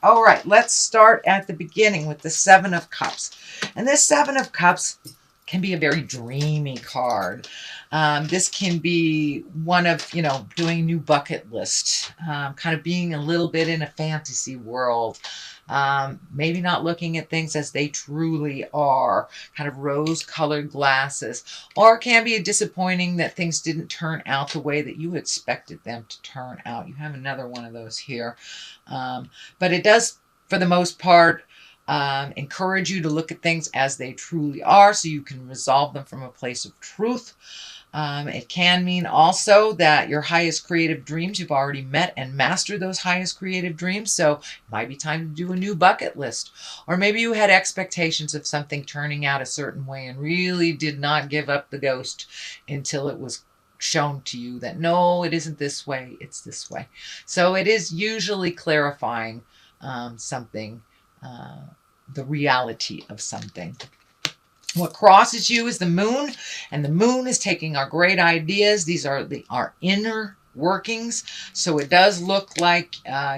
All right, let's start at the beginning with the Seven of Cups. And this Seven of Cups can be a very dreamy card. This can be one of, doing a new bucket list, kind of being a little bit in a fantasy world. Maybe not looking at things as they truly are, kind of rose-colored glasses. Or it can be disappointing that things didn't turn out the way that you expected them to turn out. You have another one of those here. But it does, for the most part, encourage you to look at things as they truly are so you can resolve them from a place of truth. It can mean also that your highest creative dreams, you've already met and mastered those highest creative dreams. So it might be time to do a new bucket list. Or maybe you had expectations of something turning out a certain way and really did not give up the ghost until it was shown to you that no, it isn't this way, it's this way. So it is usually clarifying something, the reality of something. What crosses you is the moon, and the moon is taking our great ideas. These are our inner workings. So it does look like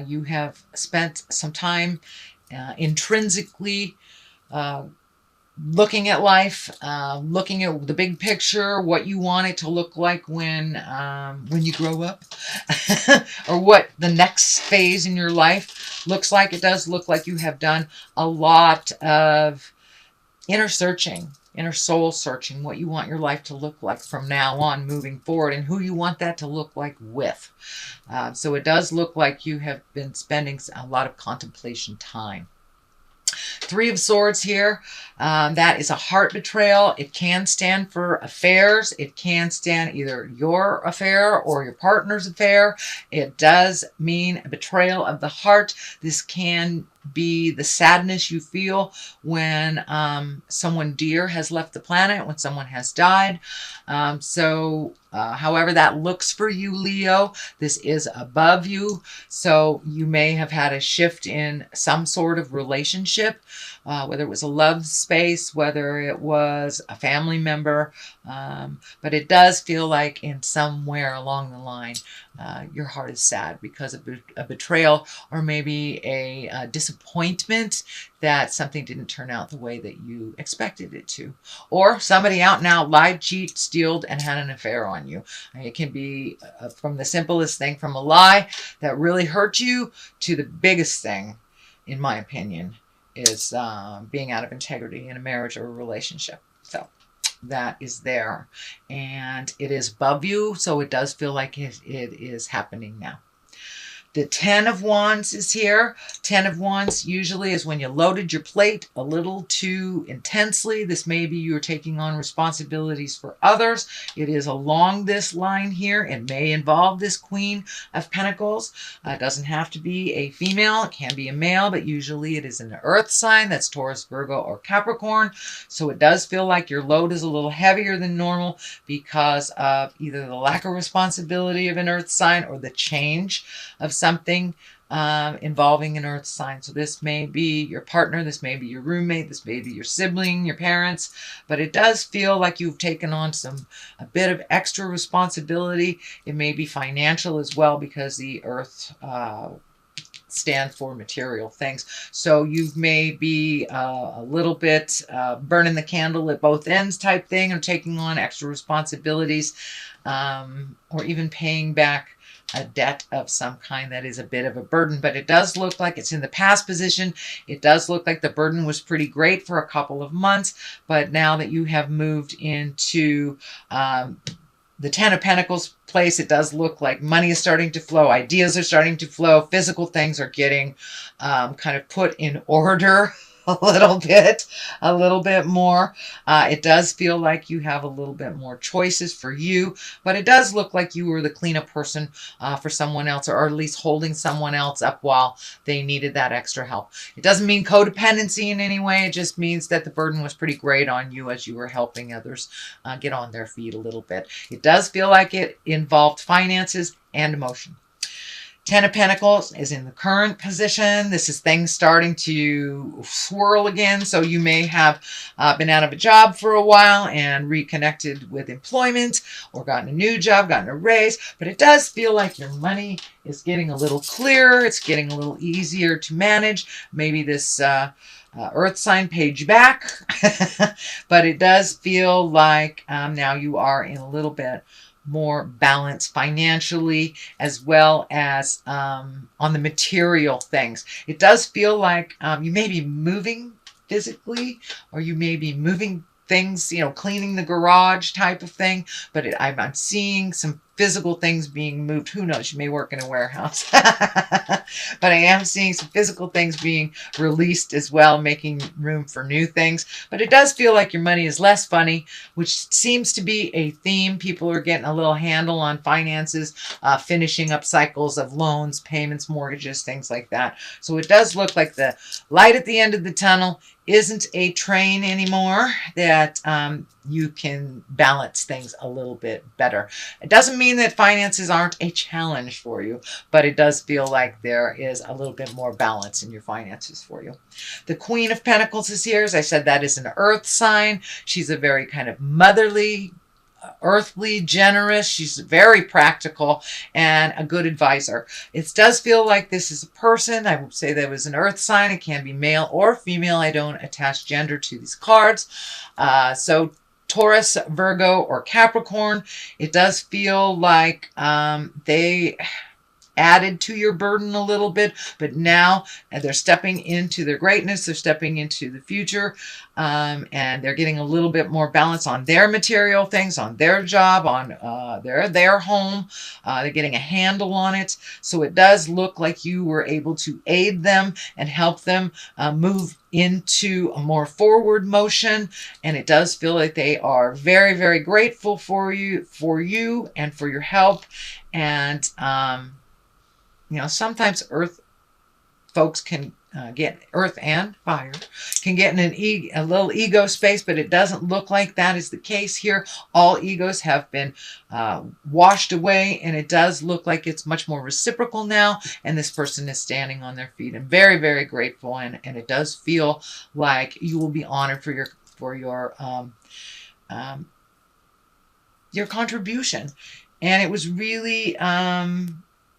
you have spent some time intrinsically looking at life, looking at the big picture, what you want it to look like when you grow up, or what the next phase in your life looks like. It does look like you have done a lot of inner searching, inner soul searching, what you want your life to look like from now on moving forward and who you want that to look like with. So it does look like you have been spending a lot of contemplation time. Three of Swords here. That is a heart betrayal. It can stand for affairs. It can stand either your affair or your partner's affair. It does mean a betrayal of the heart. This can be the sadness you feel when someone dear has left the planet, when someone has died. However that looks for you, Leo, this is above you. So you may have had a shift in some sort of relationship, whether it was a love space, whether it was a family member. But it does feel like in somewhere along the line, your heart is sad because of a betrayal, or maybe a disappointment that something didn't turn out the way that you expected it to. Or somebody out and out lied, cheated, stealed, and had an affair on you. It can be from the simplest thing, from a lie that really hurt you, to the biggest thing, in my opinion, is being out of integrity in a marriage or a relationship. So that is there, and it is above you, so it does feel like it is happening now. The Ten of Wands is here. Ten of Wands usually is when you loaded your plate a little too intensely. This may be you're taking on responsibilities for others. It is along this line here. It may involve this Queen of Pentacles. It doesn't have to be a female. It can be a male, but usually it is an earth sign. That's Taurus, Virgo, or Capricorn. So it does feel like your load is a little heavier than normal because of either the lack of responsibility of an earth sign or the change of something involving an earth sign. So this may be your partner, this may be your roommate, this may be your sibling, your parents, but it does feel like you've taken on a bit of extra responsibility. It may be financial as well, because the earth stands for material things. So you may be a little bit burning the candle at both ends type thing, or taking on extra responsibilities, or even paying back a debt of some kind that is a bit of a burden. But it does look like it's in the past position. It does look like the burden was pretty great for a couple of months, but now that you have moved into the Ten of Pentacles place, it does look like money is starting to flow, ideas are starting to flow, physical things are getting kind of put in order a little bit more. It does feel like you have a little bit more choices for you, but it does look like you were the cleanup person for someone else, or at least holding someone else up while they needed that extra help. It doesn't mean codependency in any way. It just means that the burden was pretty great on you as you were helping others get on their feet a little bit. It does feel like it involved finances and emotion. Ten of Pentacles is in the current position. This is things starting to swirl again. So you may have been out of a job for a while and reconnected with employment, or gotten a new job, gotten a raise. But it does feel like your money is getting a little clearer. It's getting a little easier to manage. Maybe this earth sign paid you back. But it does feel like now you are in a little bit more balance financially, as well as on the material things. It does feel like you may be moving physically, or you may be moving things, you know, cleaning the garage type of thing. But I'm seeing some physical things being moved. Who knows? You may work in a warehouse. But I am seeing some physical things being released as well, making room for new things. But it does feel like your money is less funny, which seems to be a theme. People are getting a little handle on finances, finishing up cycles of loans, payments, mortgages, things like that. So it does look like the light at the end of the tunnel isn't a train anymore, that you can balance things a little bit better. It doesn't mean that finances aren't a challenge for you, but it does feel like there is a little bit more balance in your finances for you. The Queen of Pentacles is here. As I said, that is an earth sign. She's a very kind of motherly, earthly, generous. She's very practical and a good advisor. It does feel like this is a person. I would say that was an earth sign. It can be male or female. I don't attach gender to these cards. So Taurus, Virgo, or Capricorn, it does feel like they added to your burden a little bit, but now they're stepping into their greatness. They're stepping into the future, and they're getting a little bit more balance on their material things, on their job, on their home. They're getting a handle on it. So it does look like you were able to aid them and help them move into a more forward motion. And it does feel like they are very, very grateful for you and for your help. And you know, sometimes earth folks can get, earth and fire can get in a little ego space, but it doesn't look like that is the case here. All egos have been washed away, and it does look like it's much more reciprocal now, and this person is standing on their feet and very, very grateful, and it does feel like you will be honored for your contribution. And it was really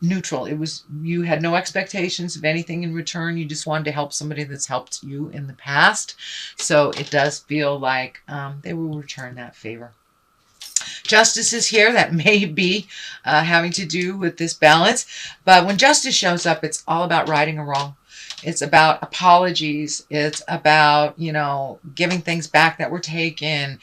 neutral. It was, you had no expectations of anything in return. You just wanted to help somebody that's helped you in the past. So it does feel like they will return that favor. Justice is here. That may be having to do with this balance. But when justice shows up, it's all about righting a wrong. It's about apologies. It's about, you know, giving things back that were taken.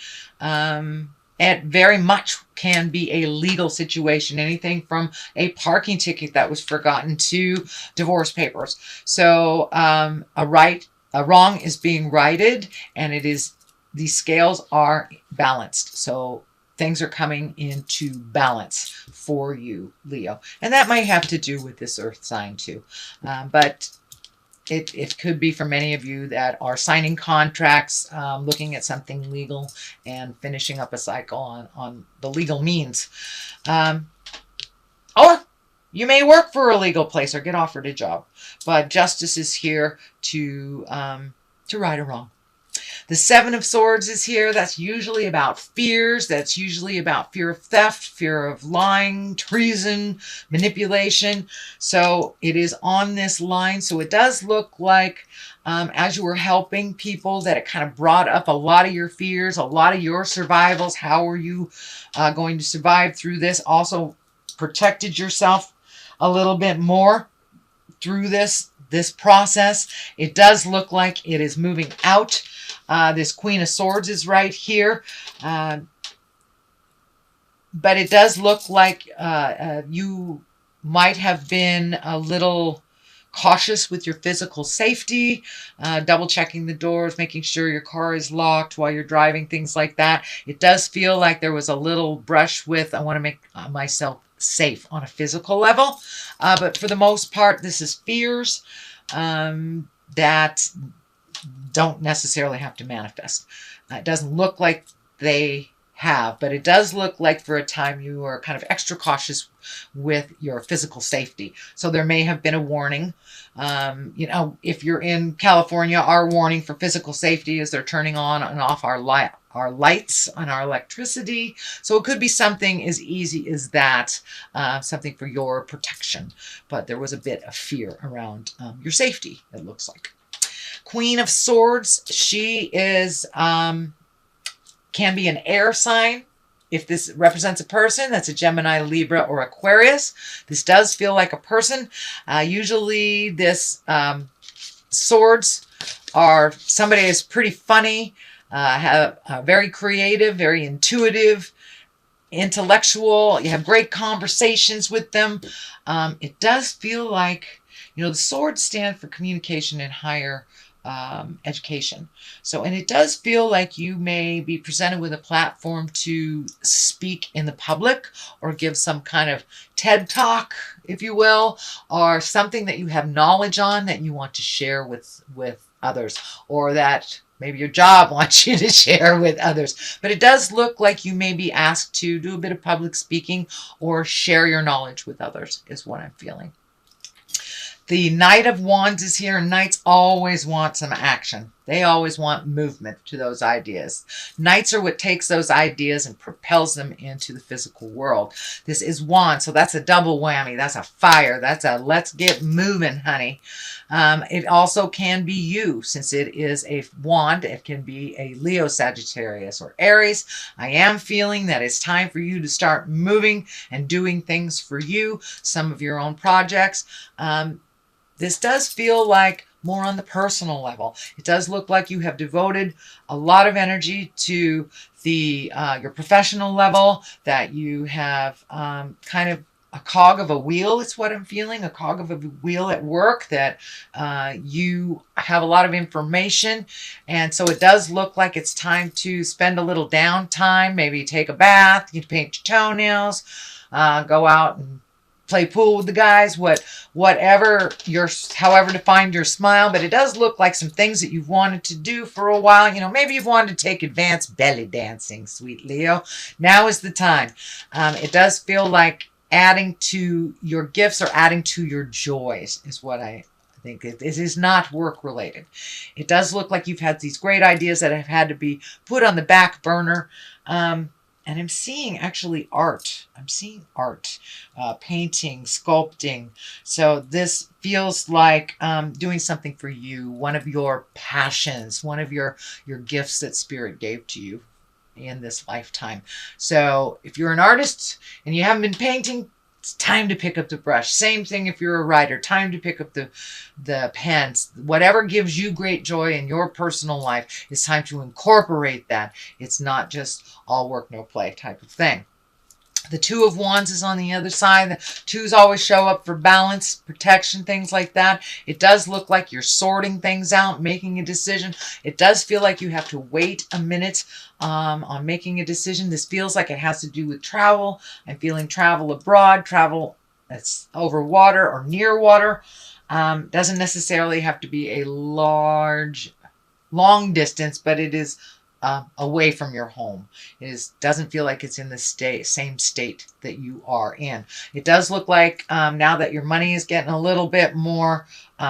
It very much can be a legal situation, anything from a parking ticket that was forgotten to divorce papers. So a wrong is being righted, and it is, these scales are balanced. So things are coming into balance for you, Leo. And that might have to do with this earth sign too. But it could be for many of you that are signing contracts, looking at something legal and finishing up a cycle on the legal means. Or you may work for a legal place or get offered a job. But justice is here to right a wrong. The Seven of Swords is here. That's usually about fears. That's usually about fear of theft, fear of lying, treason, manipulation. So it is on this line. So it does look like as you were helping people that it kind of brought up a lot of your fears, a lot of your survivals. How are you going to survive through this? Also protected yourself a little bit more through this process. It does look like it is moving out. This Queen of Swords is right here. But it does look like you might have been a little cautious with your physical safety, double checking the doors, making sure your car is locked while you're driving, things like that. It does feel like there was a little brush with, I want to make myself safe on a physical level. But for the most part, this is fears that don't necessarily have to manifest. It doesn't look like they have. But it does look like for a time you are kind of extra cautious with your physical safety. So there may have been a warning. You know, if you're in California, our warning for physical safety is they're turning on and off our lights and our electricity. So it could be something as easy as that, something for your protection. But there was a bit of fear around your safety, it looks like. Queen of Swords, she is, can be an air sign. If this represents a person, that's a Gemini, Libra, or Aquarius. This does feel like a person. Usually this swords are somebody who's pretty funny, very creative, very intuitive, intellectual. You have great conversations with them. It does feel like, you know, the swords stand for communication and higher education. So, and it does feel like you may be presented with a platform to speak in the public or give some kind of TED talk, if you will, or something that you have knowledge on that you want to share with others, or that maybe your job wants you to share with others. But it does look like you may be asked to do a bit of public speaking or share your knowledge with others, is what I'm feeling. The Knight of Wands is here, and Knights always want some action. They always want movement to those ideas. Knights are what takes those ideas and propels them into the physical world. This is Wands, so that's a double whammy. That's a fire. That's a let's get moving, honey. It also can be you, since it is a wand. It can be a Leo, Sagittarius, or Aries. I am feeling that it's time for you to start moving and doing things for you, some of your own projects. This does feel like more on the personal level. It does look like you have devoted a lot of energy to the your professional level, that you have kind of a cog of a wheel. It's what I'm feeling, a cog of a wheel at work, that you have a lot of information. And so it does look like it's time to spend a little downtime, maybe take a bath, you paint your toenails, go out and play pool with the guys, however to find your smile. But it does look like some things that you've wanted to do for a while. You know, maybe you've wanted to take advanced belly dancing, sweet Leo. Now is the time. It does feel like adding to your gifts or adding to your joys is what I think. It is not work related. It does look like you've had these great ideas that have had to be put on the back burner. And I'm seeing actually art. I'm seeing art, painting, sculpting. So this feels like doing something for you, one of your passions, one of your gifts that Spirit gave to you in this lifetime. So if you're an artist and you haven't been painting, it's time to pick up the brush. Same thing if you're a writer, time to pick up the pens. Whatever gives you great joy in your personal life, it's time to incorporate that. It's not just all work, no play type of thing. The Two of Wands is on the other side. The twos always show up for balance, protection, things like that. It does look like you're sorting things out, making a decision. It does feel like you have to wait a minute on making a decision. This feels like it has to do with travel. I'm feeling travel abroad, travel that's over water or near water. Doesn't necessarily have to be a long distance, but it is away from your home. It doesn't feel like it's in the same state that you are in. It does look like now that your money is getting a little bit more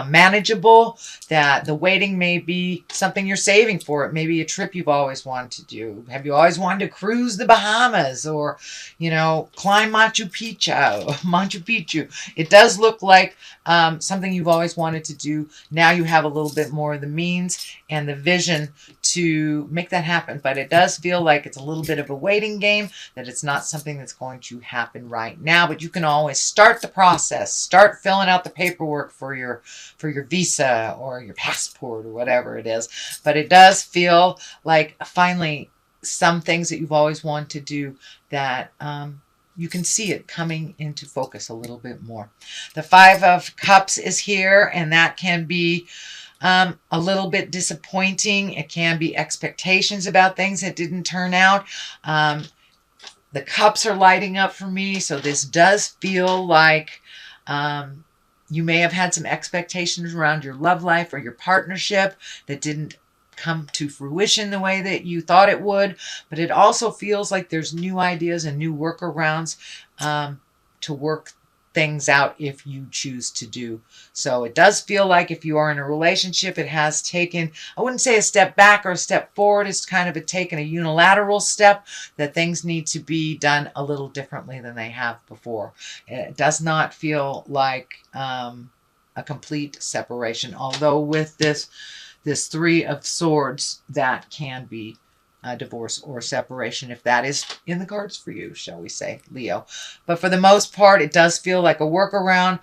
manageable, that the waiting may be something you're saving for. It may be a trip you've always wanted to do. Have you always wanted to cruise the Bahamas, or, you know, climb Machu Picchu? It does look like something you've always wanted to do. Now you have a little bit more of the means and the vision to make that happen. But it does feel like it's a little bit of a waiting game, that it's not something that's going to happen right now. But you can always start the process, start filling out the paperwork for your visa or your passport or whatever it is. But it does feel like finally some things that you've always wanted to do, that you can see it coming into focus a little bit more. The Five of Cups is here, and that can be a little bit disappointing. It can be expectations about things that didn't turn out. The cups are lighting up for me, so this does feel like you may have had some expectations around your love life or your partnership that didn't come to fruition the way that you thought it would, but it also feels like there's new ideas and new workarounds to work things out if you choose to do. So it does feel like if you are in a relationship, it has taken, I wouldn't say a step back or a step forward. It's kind of taken a unilateral step that things need to be done a little differently than they have before. It does not feel like a complete separation, although with this Three of Swords, that can be a divorce or separation, if that is in the cards for you, shall we say, Leo. But for the most part, it does feel like a workaround,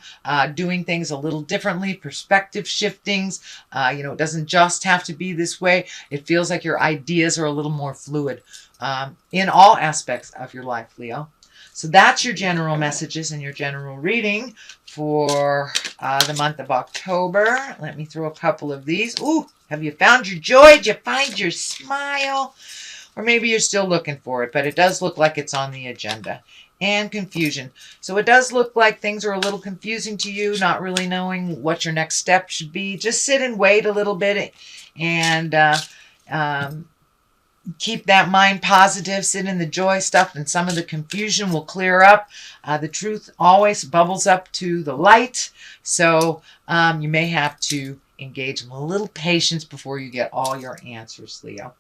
doing things a little differently, perspective shiftings. It doesn't just have to be this way. It feels like your ideas are a little more fluid in all aspects of your life, Leo. So that's your general messages and your general reading for the month of October. Let me throw a couple of these. Ooh, have you found your joy? Did you find your smile? Or maybe you're still looking for it, but it does look like it's on the agenda. And confusion. So it does look like things are a little confusing to you, not really knowing what your next step should be. Just sit and wait a little bit and keep that mind positive, sit in the joy stuff, and some of the confusion will clear up. The truth always bubbles up to the light. So you may have to engage in a little patience before you get all your answers, Leo.